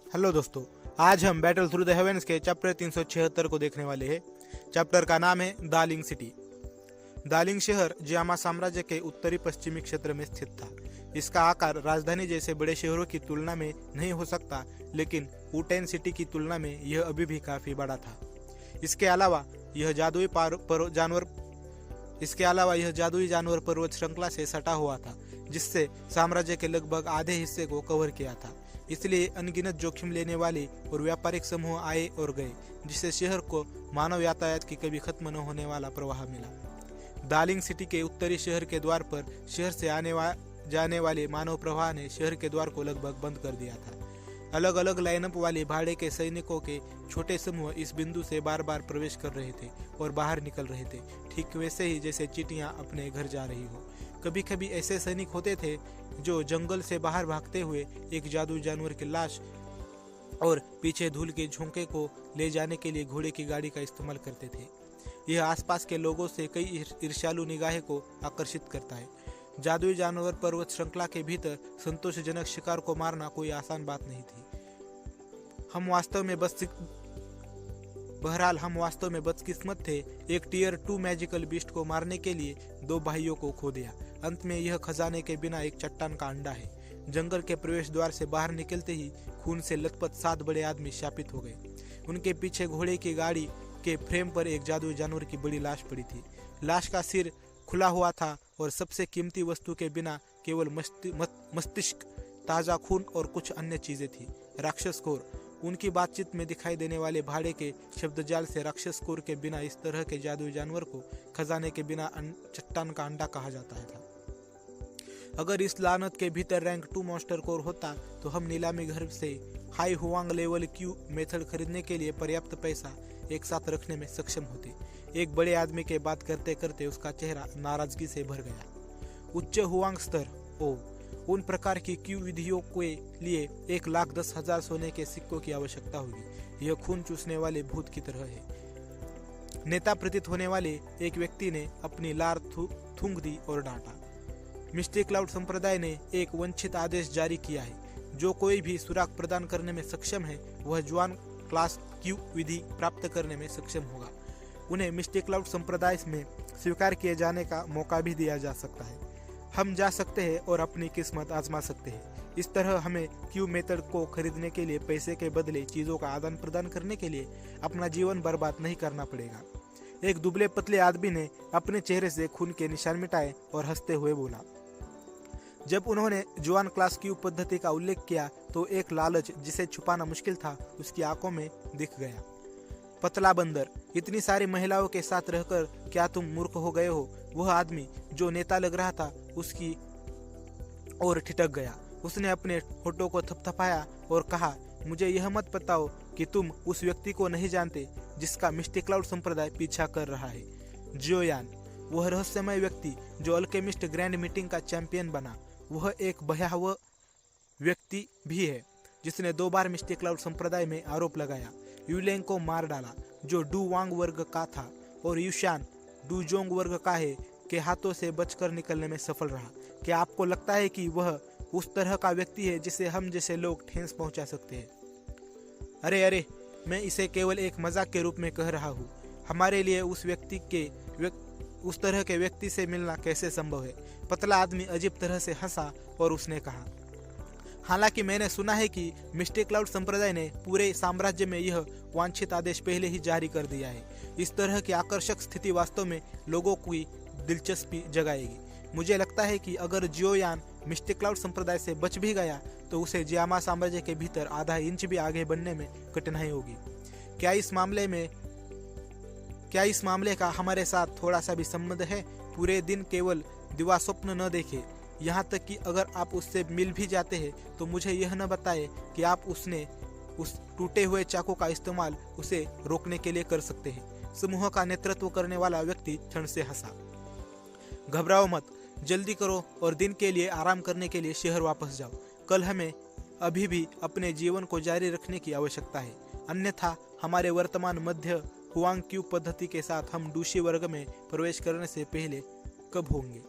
Hello दोस्तों, आज हम बैटल थ्रू द हेवेंस के चैप्टर 376 को देखने वाले हैं। चैप्टर का नाम है दालिंग सिटी। दालिंग शहर जियामा साम्राज्य के उत्तरी पश्चिमी क्षेत्र में स्थित था। इसका आकार राजधानी जैसे बड़े शहरों की तुलना में नहीं हो सकता, लेकिन वुटेन सिटी की तुलना में यह अभी भी काफी बड़ा था। इसके अलावा यह जादुई जानवर पर्वत श्रृंखला से सटा हुआ था, जिससे साम्राज्य के लगभग आधे हिस्से को कवर किया था। इसलिए अनगिनत जोखिम लेने वाले और व्यापारिक समूह आए और गए, जिससे शहर को मानव यातायात की कभी खत्म न होने वाला प्रवाह मिला। दालिंग सिटी के उत्तरी शहर के द्वार पर शहर से जाने वाले मानव प्रवाह ने शहर के द्वार को लगभग बंद कर दिया था। अलग अलग लाइनअप वाले भाड़े के सैनिकों के छोटे समूह इस बिंदु से बार बार प्रवेश कर रहे थे और बाहर निकल रहे थे, ठीक वैसे ही जैसे चींटियां अपने घर जा रही हो। कभी कभी ऐसे सैनिक होते थे जो जंगल से बाहर भागते हुए एक जादू जानवर की लाश और पीछे धूल के झोंके को ले जाने के लिए घोड़े की गाड़ी का इस्तेमाल करते थे। यह आसपास के लोगों से कई ईर्ष्यालु निगाहें को आकर्षित करता है। जादुई जानवर पर्वत श्रृंखला के भीतर संतोषजनक शिकार को मारना कोई आसान बात नहीं थी। हम वास्तव में बदकिस्मत थे। एक टियर 2 मैजिकल बीस्ट को मारने के लिए 2 भाइयों को खो दिया। अंत में यह खजाने के बिना एक चट्टान का अंडा है। जंगल के प्रवेश द्वार से बाहर निकलते ही खून से लथपथ 7 बड़े आदमी शापित हो गए। उनके पीछे घोड़े की गाड़ी के फ्रेम पर एक जादुई जानवर की बड़ी लाश पड़ी थी। लाश का सिर खुला हुआ था और सबसे कीमती वस्तु के बिना केवल मस्तिष्क, ताजा खून और कुछ अन्य चीजें थी। राक्षस कोर। उनकी बातचीत में दिखाई देने वाले भाड़े के शब्दजाल से राक्षस कोर के बिना इस तरह के जादुई जानवर को खजाने के बिना चट्टान का अंडा कहा जाता था। अगर इस लानत के भीतर रैंक 2 मॉन्स्टर कोर होता तो हम नीलामी घर से high Huang level Q method खरीदने के लिए पर्याप्त पैसा एक साथ रखने में सक्षम होते। एक बड़े आदमी के बात करते करते उसका चेहरा नाराजगी से भर गया। उच्च हुआंग स्तर। उन प्रकार की क्यू विधियों के लिए 1,10,000 सोने के सिक्कों की आवश्यकता होगी। यह खून चूसने वाले भूत की तरह है। नेता प्रतीत होने वाले एक व्यक्ति ने अपनी लार थूंक दी और डांटा। मिस्टिक क्लाउड संप्रदाय ने एक वंचित आदेश जारी किया है। जो कोई भी सुराग प्रदान करने में सक्षम है वह जवान क्लास क्यू विधि प्राप्त करने में सक्षम होगा। उन्हें मिस्टिक क्लाउड संप्रदाय में स्वीकार किए जाने का मौका भी दिया जा सकता है। हम जा सकते हैं और अपनी किस्मत आजमा सकते हैं। इस तरह हमें क्यू मेथड को खरीदने के लिए पैसे के बदले चीजों का आदान प्रदान करने के लिए अपना जीवन बर्बाद नहीं करना पड़ेगा। एक दुबले पतले आदमी ने अपने चेहरे से खून के निशान मिटाए और हंसते हुए बोला। जब उन्होंने जुआन क्लास क्यू पद्धति का उल्लेख किया तो एक लालच जिसे छुपाना मुश्किल था उसकी आंखों में दिख गया। पतला बंदर, इतनी सारी महिलाओं के साथ रहकर क्या तुम मूर्ख हो गए हो? वह आदमी जो नेता लग रहा था उसकी ओर ठिठक गया। उसने अपने होठों को थपथपाया और कहा, मुझे यह मत बताओ कि तुम उस व्यक्ति को नहीं जानते जिसका मिस्टिक क्लाउड संप्रदाय पीछा कर रहा है। जियोयान, वह रहस्यमय व्यक्ति जो अल्केमिस्ट ग्रैंड मीटिंग का चैंपियन बना। वह एक भयावह व्यक्ति भी है जिसने 2 बार मिस्टिक क्लाउड संप्रदाय में आरोप लगाया। यूलेंग को मार डाला जो डू वांग वर्ग का था, और यूशान डूजोंग वर्ग का है के हाथों से बचकर निकलने में सफल रहा। क्या आपको लगता है कि वह उस तरह का व्यक्ति है जिसे हम जैसे लोग ठेस पहुंचा सकते हैं? अरे, मैं इसे केवल एक मजाक के रूप में कह रहा हूँ। हमारे लिए उस तरह के व्यक्ति से मिलना कैसे संभव है? पतला आदमी अजीब तरह से हंसा और उसने कहा, हालांकि मैंने सुना है कि मिस्टिक क्लाउड संप्रदाय ने पूरे साम्राज्य में यह वांछित आदेश पहले ही जारी कर दिया है। इस तरह की आकर्षक स्थिति वास्तव में लोगों की दिलचस्पी जगाएगी। मुझे लगता है कि अगर जियोयान मिस्टिक क्लाउड संप्रदाय से बच भी गया तो उसे जियामा साम्राज्य के भीतर आधा इंच भी आगे बढ़ने में कठिनाई होगी। क्या इस मामले का हमारे साथ थोड़ा सा भी संबंध है? पूरे दिन केवल दिवा स्वप्न न देखे। यहाँ तक कि अगर आप उससे मिल भी जाते हैं तो मुझे यह न बताए कि आप उस टूटे हुए चाकू का इस्तेमाल उसे रोकने के लिए कर सकते हैं। समूह का नेतृत्व करने वाला व्यक्ति क्षण से हंसा। घबराओ मत, जल्दी करो और दिन के लिए आराम करने के लिए शहर वापस जाओ। कल हमें अभी भी अपने जीवन को जारी रखने की आवश्यकता है, अन्यथा हमारे वर्तमान मध्य हुआंग क्यू पद्धति के साथ हम डूशी वर्ग में प्रवेश करने से पहले कब होंगे?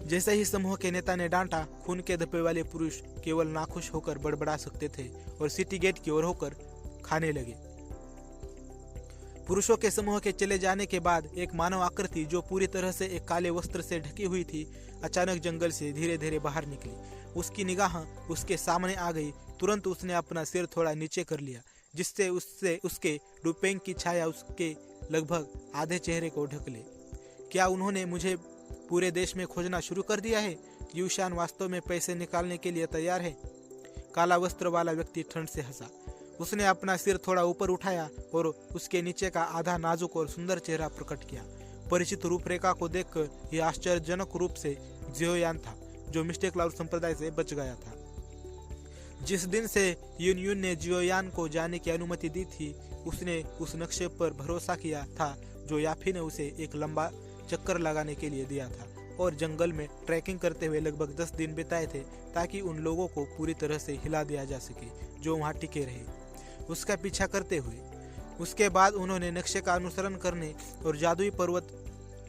जैसे ही समूह के नेता ने डांटा, खून के धब्बे वाले पुरुष केवल नाखुश होकर बड़बड़ा सकते थे और सिटी गेट की ओर होकर खाने लगे। पुरुषों के समूह के चले जाने के बाद एक मानव आकृति जो पूरी तरह से एक काले वस्त्र से ढकी हुई थी, अचानक जंगल से धीरे धीरे बाहर निकली। उसकी निगाह उसके सामने आ गई। तुरंत उसने अपना सिर थोड़ा नीचे कर लिया, जिससे उसके रुपेंग की छाया उसके लगभग आधे चेहरे को ढक ले। क्या उन्होंने मुझे पूरे देश में खोजना शुरू कर दिया है? यूशान वास्तव में पैसे निकालने के लिए तैयार है? काला वस्त्र वाला व्यक्ति ठंड से हंसा। उसने अपना सिर थोड़ा ऊपर उठाया और उसके नीचे का आधा नाजुक और सुंदर चेहरा प्रकट किया। परिचित रूपरेखा को देखकर यह आश्चर्यजनक रूप से जियोयान था, जो मिस्टेक क्लाउड संप्रदाय से बच गया था। जिस दिन से यून ने जियोयान को जाने की अनुमति दी थी, उसने उस नक्शे पर भरोसा किया था जो याफी ने उसे एक लंबा चक्कर लगाने के लिए दिया था और जंगल में ट्रैकिंग करते हुए लगभग 10 दिन बिताए थे, ताकि उन लोगों को पूरी तरह से हिला दिया जा सके जो वहां टिके रहे, उसका पीछा करते हुए। उसके बाद उन्होंने नक्शे का अनुसरण करने और जादुई पर्वत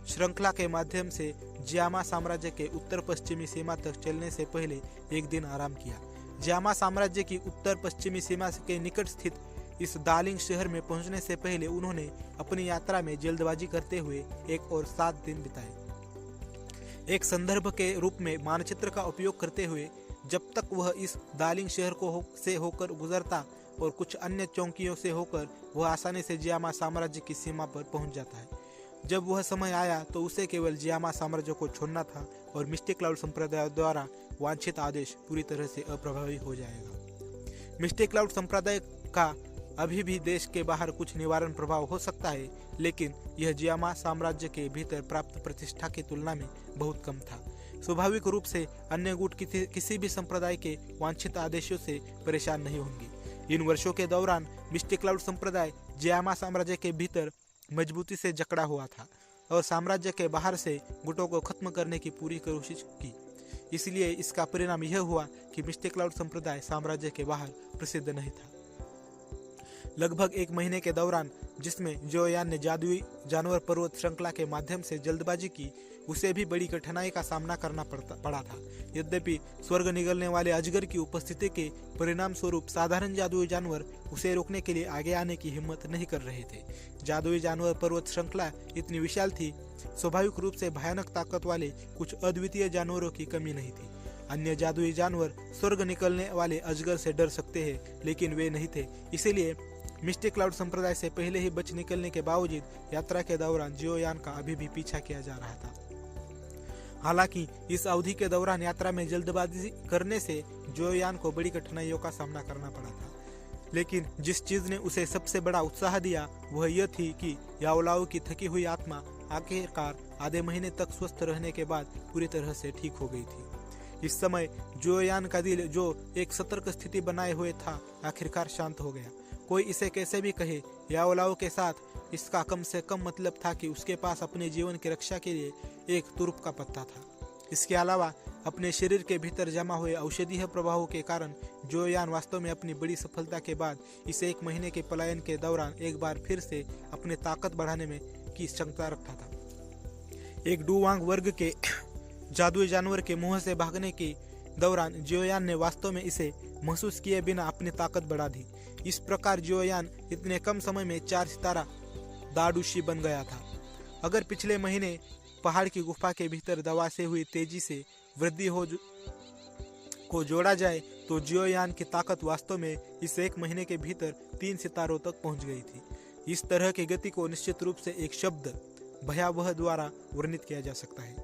श्रृंखला के माध्यम से जियामा साम्राज्य के उत्तर पश्चिमी सीमा तक चलने से पहले एक दिन आराम किया। जियामा साम्राज्य की उत्तर पश्चिमी सीमा के निकट स्थित इस दालिंग शहर में पहुंचने से पहले उन्होंने अपनी यात्रा में जल्दबाजी करते हुए 1 और 7 दिन बिताए। एक संदर्भ के रूप में मानचित्र का उपयोग करते हुए जब तक वह इस दालिंग शहर से होकर गुजरता और कुछ अन्य चौकियों से होकर वह आसानी से जियामा साम्राज्य की सीमा पर पहुंच जाता है। जब वह समय आया तो उसे केवल जियामा साम्राज्य को छोड़ना था और मिस्टिक क्लाउड संप्रदाय द्वारा वांछित आदेश पूरी तरह से अप्रभावी हो जाएगा। मिस्टिक क्लाउड संप्रदाय का अभी भी देश के बाहर कुछ निवारण प्रभाव हो सकता है, लेकिन यह जियामा साम्राज्य के भीतर प्राप्त प्रतिष्ठा की तुलना में बहुत कम था। स्वाभाविक रूप से अन्य गुट किसी भी संप्रदाय के वांछित आदेशों से परेशान नहीं होंगे। इन वर्षों के दौरान मिस्टिक क्लाउड संप्रदाय जियामा साम्राज्य के भीतर मजबूती से जकड़ा हुआ था और साम्राज्य के बाहर से गुटों को खत्म करने की पूरी कोशिश की। इसलिए इसका परिणाम यह हुआ कि मिस्टिक क्लाउड संप्रदाय साम्राज्य के बाहर प्रसिद्ध नहीं था। लगभग 1 महीने के दौरान, जिसमें जियोयान ने जादुई जानवर पर्वत श्रृंखला के माध्यम से जल्दबाजी की, उसे भी बड़ी कठिनाई का सामना करना पड़ा था। यद्यपि स्वर्ग निगलने वाले अजगर की उपस्थिति के परिणाम स्वरूप साधारण जादुई जानवर उसे रोकने के लिए आगे आने की हिम्मत नहीं कर रहे थे। जादुई जानवर पर्वत श्रृंखला इतनी विशाल थी, स्वाभाविक रूप से भयानक ताकत वाले कुछ अद्वितीय जानवरों की कमी नहीं थी। अन्य जादुई जानवर स्वर्ग निकलने वाले अजगर से डर सकते हैं, लेकिन वे नहीं थे। इसीलिए मिस्टिक क्लाउड संप्रदाय से पहले ही बच निकलने के बावजूद यात्रा के दौरान जियोयान का अभी भी पीछा किया जा रहा था। हालांकि इस अवधि के दौरान यात्रा में जल्दबाजी करने से जियोयान को बड़ी कठिनाइयों का सामना करना पड़ा था, लेकिन जिस चीज ने उसे सबसे बड़ा उत्साह दिया वह यह थी कि याओलाओ की थकी हुई आत्मा आखिरकार आधे महीने तक स्वस्थ रहने के बाद पूरी तरह से ठीक हो गई थी। इस समय जियोयान का दिल, जो एक सतर्क स्थिति बनाए हुए था, आखिरकार शांत हो गया। कोई इसे कैसे भी कहे, याओलाओ के साथ इसका कम से कम मतलब था कि उसके पास अपने जीवन की रक्षा के लिए एक तुरुप का पत्ता था। इसके अलावा अपने शरीर के भीतर जमा हुए औषधीय प्रभावों के कारण जियोयान वास्तव में अपनी बड़ी सफलता के बाद इस 1 महीने के पलायन के दौरान एक बार फिर से अपनी ताकत बढ़ाने में की क्षमता रखता था। एक डुवांग वर्ग के जादुई जानवर के मुंह से भागने के दौरान जियोयान ने वास्तव में इसे महसूस किए बिना अपनी ताकत बढ़ा दी। इस प्रकार जियोयान इतने कम समय में 4 सितारा दाडूशी बन गया था। अगर पिछले महीने पहाड़ की गुफा के भीतर दवा से हुई तेजी से वृद्धि को जोड़ा जाए तो जियोयान की ताकत वास्तव में इस 1 महीने के भीतर 3 सितारों तक पहुंच गई थी। इस तरह की गति को निश्चित रूप से एक शब्द भयावह द्वारा वर्णित किया जा सकता है।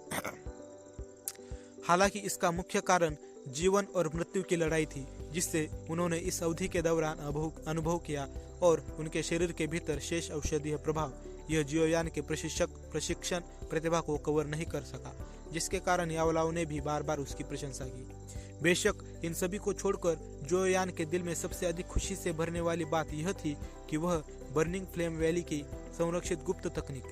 हालांकि इसका मुख्य कारण जीवन और मृत्यु की लड़ाई थी, जिससे उन्होंने इस अवधि के दौरान अनुभव किया, और उनके शरीर के भीतर शेष औषधीय प्रभाव यह जियोयान के प्रशिक्षण प्रतिभा को कवर नहीं कर सका, जिसके कारण याओलाओ ने भी बार बार उसकी प्रशंसा की। बेशक इन सभी को छोड़कर जियोयान के दिल में सबसे अधिक खुशी से भरने वाली बात यह थी कि वह बर्निंग फ्लेम वैली की संरक्षित गुप्त तकनीक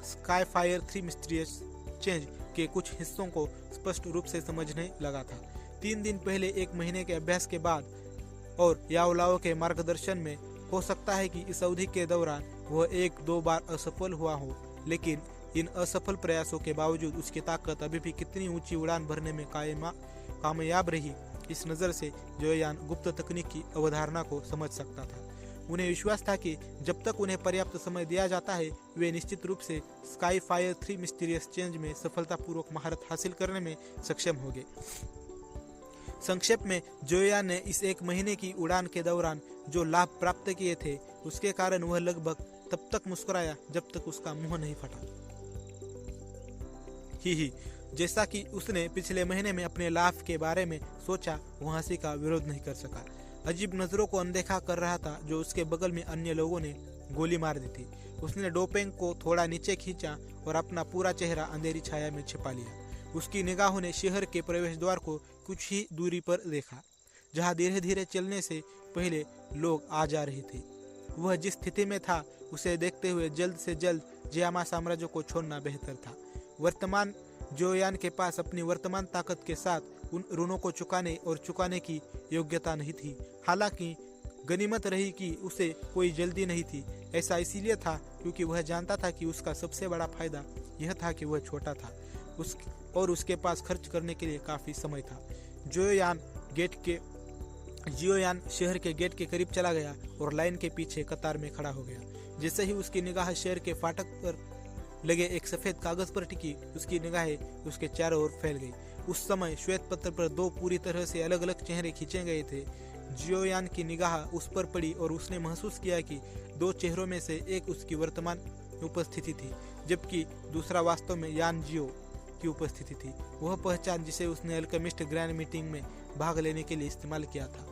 स्काई फायर 3 मिस्टीरियस चेंज के कुछ हिस्सों को स्पष्ट रूप से समझने लगा था। 3 दिन पहले 1 महीने के अभ्यास के बाद और याओलाओ के मार्गदर्शन में हो सकता है कि इस अवधि के दौरान वह 1-2 बार असफल हुआ हो, लेकिन इन असफल प्रयासों के बावजूद उसकी ताकत अभी भी कितनी ऊंची उड़ान भरने में कामयाब रही, इस नज़र से जोयान गुप्त तकनीक की अवधारणा को समझ सकता था। उन्हें विश्वास था कि जब तक उन्हें पर्याप्त समय दिया जाता है, वे निश्चित रूप से स्काई फायर 3 मिस्टीरियस चेंज में सफलतापूर्वक महारत हासिल करने में सक्षम होंगे। संक्षेप में, जोयान ने इस 1 महीने की उड़ान के दौरान जो लाभ प्राप्त किए थे, उसके कारण वह लगभग तब तक मुस्कुराया जब तक उसका मुंह नहीं फटा। ही जैसा कि उसने पिछले महीने में अपने लाभ के बारे में सोचा, वह हंसी का विरोध नहीं कर सका। अजीब नजरों को अनदेखा कर रहा था जो उसके बगल में अन्य लोगों ने गोली मार दी थी। उसने डोपेंग को थोड़ा नीचे खींचा और अपना पूरा चेहरा अंधेरी छाया में छिपा लिया। उसकी निगाहों ने शहर के प्रवेश द्वार को कुछ ही दूरी पर देखा, जहां धीरे धीरे चलने से पहले लोग आ जा रहे थे। वह जिस स्थिति में था, उसे देखते हुए जल्द से जल्द जियामा साम्राज्य को छोड़ना बेहतर था। वर्तमान जोयान के पास अपनी वर्तमान ताकत के साथ उन ऋणों को चुकाने की योग्यता नहीं थी। हालांकि गनीमत रही कि उसे कोई जल्दी नहीं थी। ऐसा इसीलिए था क्योंकि वह जानता था कि उसका सबसे बड़ा फायदा यह था कि वह छोटा था और उसके पास खर्च करने के लिए काफी समय था। जियोयान शहर के गेट के करीब चला गया और लाइन के पीछे कतार में खड़ा हो गया। जैसे ही उसकी निगाह शहर के फाटक पर लगे एक सफेद कागज पर टिकी, उसकी निगाहें उसके चारों ओर फैल गई। उस समय श्वेत पत्र पर 2 पूरी तरह से अलग अलग चेहरे खींचे गए थे। जियोयान की निगाह उस पर पड़ी और उसने महसूस किया कि 2 चेहरों में से एक उसकी वर्तमान उपस्थिति थी, जबकि दूसरा वास्तव में यान जियो की उपस्थिति थी। वह पहचान जिसे उसने अल्केमिस्ट ग्रैंड मीटिंग में भाग लेने के लिए इस्तेमाल किया था।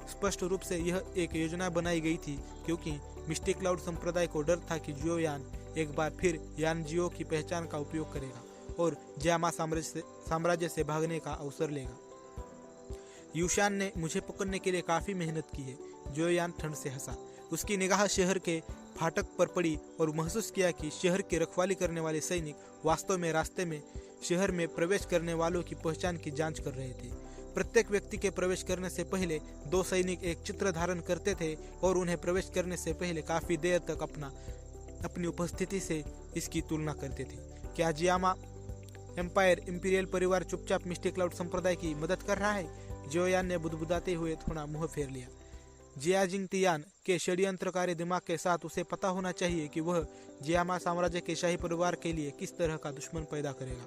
स्पष्ट रूप से यह एक योजना बनाई गई थी, क्योंकि मिस्टिक क्लाउड संप्रदाय को डर था कि जियोयान एक बार फिर यान जियो की पहचान का उपयोग करेगा और जियामा साम्राज्य से भागने का अवसर लेगा। यूशान ने मुझे पकड़ने के लिए काफी मेहनत की है। जोयान ठंड से हंसा। उसकी निगाह शहर के फाटक पर पड़ी और महसूस किया कि शहर की रखवाली करने वाले सैनिक वास्तव में रास्ते में शहर में प्रवेश करने वालों की पहचान की जांच कर रहे थे। प्रत्येक व्यक्ति के प्रवेश करने से पहले 2 सैनिक एक चित्र धारण करते थे और उन्हें प्रवेश करने से पहले काफी देर तक अपनी उपस्थिति से इसकी तुलना करते थे। क्या जियामा एम्पायर इंपीरियल परिवार चुपचाप मिस्टिक क्लाउड संप्रदाय की मदद कर रहा है? जोयान ने बुदबुदाते हुए थोड़ा मुंह फेर लिया। जियाजिंग तियान के षड्यंत्रकारी दिमाग के साथ उसे पता होना चाहिए कि वह जियामा साम्राज्य के शाही परिवार के लिए किस तरह का दुश्मन पैदा करेगा।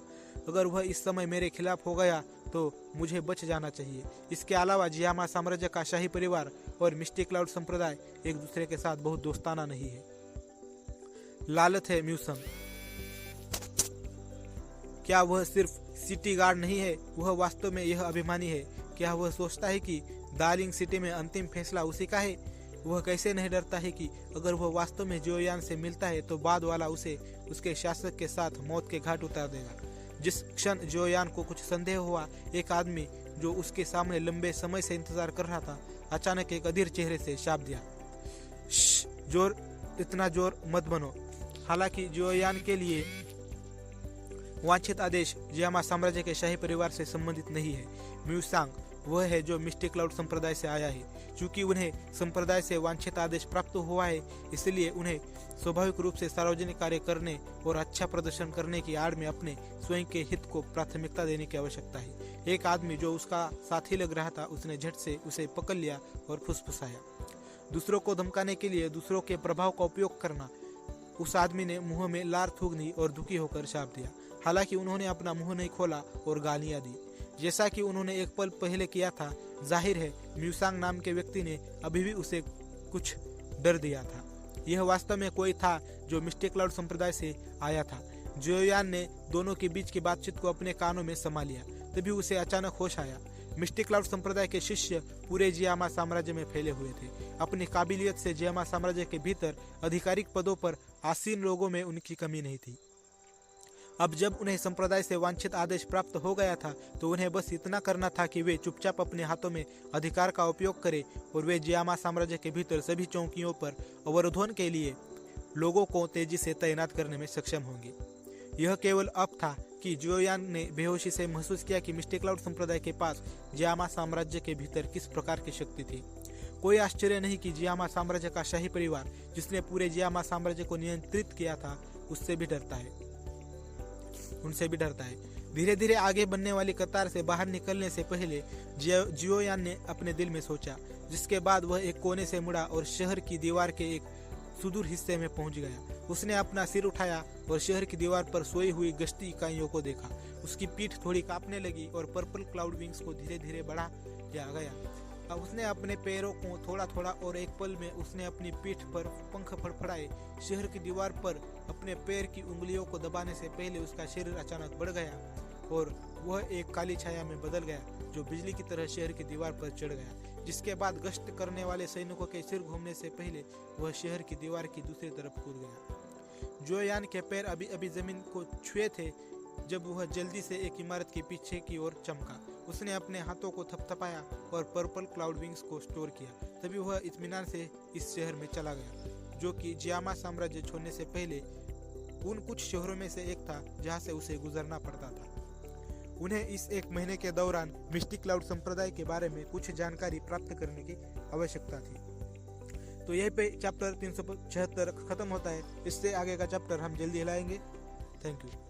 अगर वह इस समय मेरे खिलाफ हो गया तो मुझे बच जाना चाहिए। इसके अलावा जियामा साम्राज्य का शाही परिवार और मिस्टिक क्लाउड संप्रदाय एक दूसरे के साथ बहुत दोस्ताना नहीं है। लालच है म्यूसंग। क्या वह सिर्फ सिटी गार्ड नहीं है, वह वास्तव में यह अभिमानी है। क्या वह सोचता है कि दार्लिंग सिटी में अंतिम फैसला उसी का है? वह कैसे नहीं डरता है कि अगर वह वास्तव में जोयान से मिलता है तो बाद वाला उसे उसके शासक के साथ मौत के घाट उतार देगा। जिस क्षण जोयान को कुछ संदेह हुआ, एक आदमी जो उसके सामने लंबे समय से इंतजार कर रहा था, अचानक एक अधीर चेहरे से शाप दिया, इतना जोर मत बनो। हालांकि जोयान के लिए वांछित आदेश जियामा साम्राज्य के शाही परिवार से संबंधित नहीं है। म्यूसांग वह है जो मिस्टिक क्लाउड संप्रदाय से आया है। चूंकि उन्हें संप्रदाय से वांछित आदेश प्राप्त हुआ है, इसलिए उन्हें स्वाभाविक रूप से सार्वजनिक कार्य करने और अच्छा प्रदर्शन करने की आड़ में अपने स्वयं के हित को प्राथमिकता देने की आवश्यकता है। एक आदमी जो उसका साथी लग रहा था, उसने झट से उसे पकड़ लिया और फुसफुसाया। दूसरों को धमकाने के लिए दूसरों के प्रभाव का उपयोग करना। उस आदमी ने मुंह में लार थूकनी और दुखी होकर शाप दिया। हालांकि उन्होंने अपना मुंह नहीं खोला और गालियां दी, जैसा कि उन्होंने एक पल पहले किया था। जाहिर है म्यूसांग नाम के व्यक्ति ने अभी भी उसे कुछ डर दिया था। यह वास्तव में कोई था जो मिस्टिक क्लाउड संप्रदाय से आया था। जोयान ने दोनों के बीच की बातचीत को अपने कानों में समा लिया। तभी उसे अचानक होश आया। मिस्टिक क्लाउड संप्रदाय के शिष्य पूरे जियामा साम्राज्य में फैले हुए थे। अपनी काबिलियत से जियामा साम्राज्य के भीतर आधिकारिक पदों पर आसीन लोगों में उनकी कमी नहीं थी। अब जब उन्हें संप्रदाय से वांछित आदेश प्राप्त हो गया था, तो उन्हें बस इतना करना था कि वे चुपचाप अपने हाथों में अधिकार का उपयोग करें और वे जियामा साम्राज्य के भीतर सभी चौकियों पर अवरोधन के लिए लोगों को तेजी से तैनात करने में सक्षम होंगे। यह केवल अब था कि जोयान ने बेहोशी से महसूस किया कि मिस्टिक क्लाउड संप्रदाय के पास जियामा साम्राज्य के भीतर किस प्रकार की शक्ति थी। कोई आश्चर्य नहीं कि जियामा साम्राज्य का शाही परिवार, जिसने पूरे जियामा साम्राज्य को नियंत्रित किया था, उससे भी डरता है। उनसे भी डरता है। धीरे धीरे आगे बढ़ने वाली कतार से बाहर निकलने से पहले जियोयान ने अपने दिल में सोचा, जिसके बाद वह एक कोने से मुड़ा और शहर की दीवार के एक सुदूर हिस्से में पहुंच गया। उसने अपना सिर उठाया और शहर की दीवार पर सोई हुई गश्ती इकाइयों को देखा। उसकी पीठ थोड़ी कांपने लगी और पर्पल क्लाउड विंग्स को धीरे धीरे बढ़ा गया। अब उसने अपने पैरों को थोड़ा थोड़ा और एक पल में उसने अपनी पीठ पर पंख फड़फड़ाए। शहर की दीवार पर अपने पैर की उंगलियों को दबाने से पहले उसका शरीर अचानक बढ़ गया और वह एक काली छाया में बदल गया जो बिजली की तरह शहर की दीवार पर चढ़ गया। जिसके बाद गश्त करने वाले सैनिकों के सिर घूमने से पहले वह शहर की दीवार की दूसरी तरफ कूद गया। जियोयान के पैर अभी अभी जमीन को छुए थे जब वह जल्दी से एक इमारत के पीछे की ओर चमका। उसने अपने हाथों को थपथपाया और पर्पल क्लाउड विंग्स को स्टोर किया। तभी वह इत्मीनान से इस शहर में चला गया जो कि जियामा साम्राज्य छोड़ने से पहले उन कुछ शहरों में से एक था जहां से उसे गुजरना पड़ता था। उन्हें इस एक महीने के दौरान मिस्टिक क्लाउड संप्रदाय के बारे में कुछ जानकारी प्राप्त करने की आवश्यकता थी। तो यहीं पे चैप्टर 375 खत्म होता है। इससे आगे का चैप्टर हम जल्दी लाएंगे। Thank you.